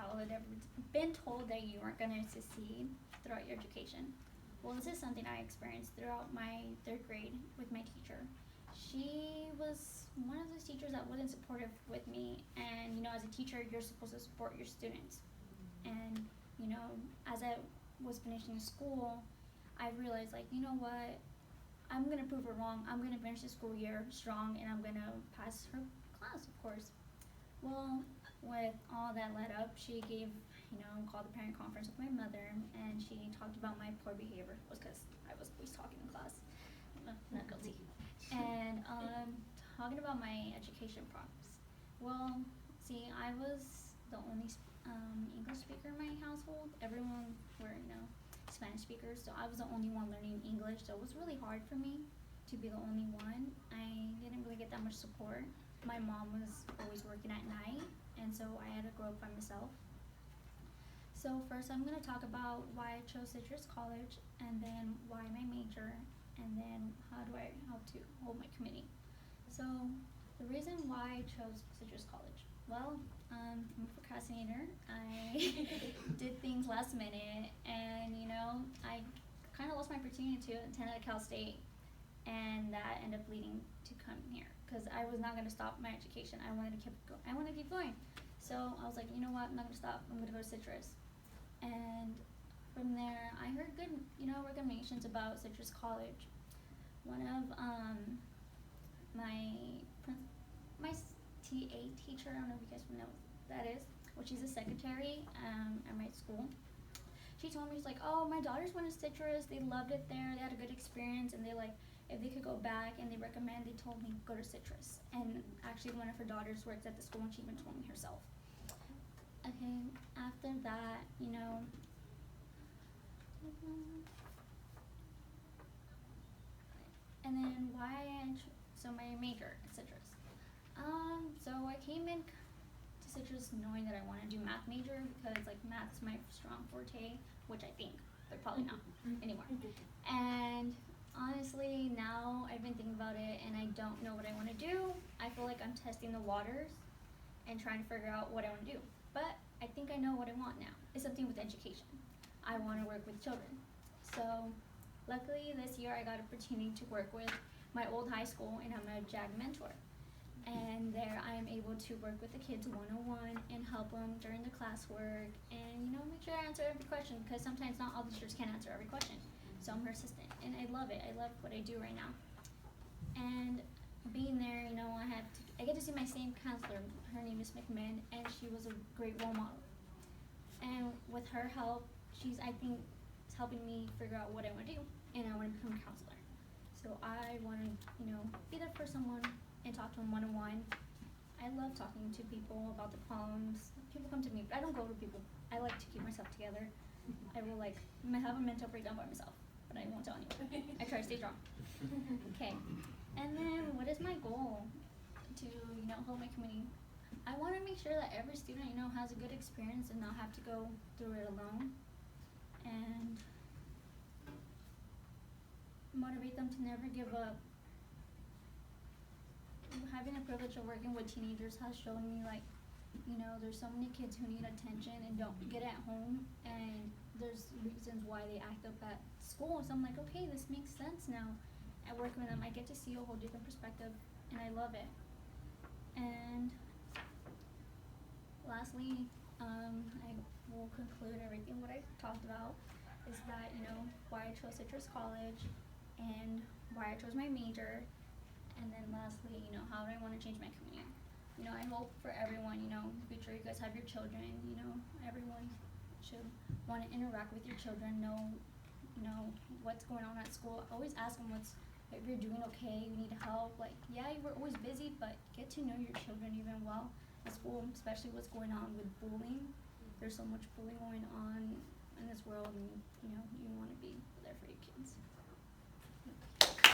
child had ever been told that you weren't going to succeed throughout your education? Well, this is something I experienced throughout my third grade with my teacher. She was one of those teachers that wasn't supportive with me, and as a teacher, you're supposed to support your students. And as I was finishing school, I realized, like, you know what, I'm gonna prove her wrong. I'm gonna finish the school year strong, and I'm gonna pass her class, of course. Well, with all that led up, she gave, called a parent conference with my mother, and she talked about my poor behavior. Was because I was always talking in class. Not guilty. And talking about my education problems. Well, see, I was the only English speaker in my household. Everyone were, Spanish speakers, so I was the only one learning English. So it was really hard for me to be the only one. I didn't really get that much support. My mom was always working at night, and so I had to grow up by myself. So first I'm going to talk about why I chose Citrus College, and then why my major, and then how to hold my committee. So the reason why I chose Citrus College. Well, I'm a procrastinator. I did things last minute, and I kind of lost my opportunity to attend at Cal State, and that ended up leading to come here because I was not going to stop my education. I wanted to keep going. So I was like, you know what? I'm not going to stop. I'm going to go to Citrus. And from there, I heard good, recommendations about Citrus College. One of my TA teacher, I don't know if you guys know what that is. Well, she's a secretary at my school. She told me, she's like, oh, my daughters went to Citrus. They loved it there. They had a good experience, and they if they could go back, and they told me go to Citrus. And actually, one of her daughters works at the school, and she even told me herself. Okay, after that, and then my major at Citrus. So I came in to Citrus knowing that I want to do math major because math is my strong forte, which I think, but probably not anymore. And honestly, now I've been thinking about it and I don't know what I want to do. I feel like I'm testing the waters and trying to figure out what I want to do. But I think I know what I want now. It's something with education. I want to work with children. So luckily this year I got an opportunity to work with my old high school, and I'm a JAG mentor. And there I am able to work with the kids one-on-one and help them during the classwork, and make sure I answer every question, because sometimes not all teachers can answer every question. So I'm her assistant, and I love it. I love what I do right now. And being there, I get to see my same counselor. Her name is McMahon, and she was a great role model. And with her help, I think, is helping me figure out what I want to do, and I want to become a counselor. So I want to, be there for someone and talk to them one-on-one. I love talking to people about the problems. People come to me, but I don't go to people. I like to keep myself together. I will have a mental breakdown by myself, but I won't tell anyone. I try to stay strong. Okay, and then what is my goal to, hold my committee? I want to make sure that every student, has a good experience and not have to go through it alone. And motivate them to never give up. Having the privilege of working with teenagers has shown me, there's so many kids who need attention and don't get it at home, and there's reasons why they act up at school. So I'm like, okay, this makes sense now. At working with them, I get to see a whole different perspective, and I love it. And lastly, I will conclude everything what I talked about is that, why I chose Citrus College and why I chose my major. And then lastly, how do I want to change my community? I hope for everyone, in the future you guys have your children, everyone should want to interact with your children, know what's going on at school. Always ask them if you're doing okay, you need help. Yeah, you were always busy, but get to know your children even while at school, especially what's going on with bullying. There's so much bullying going on in this world, and you want to be there for your kids.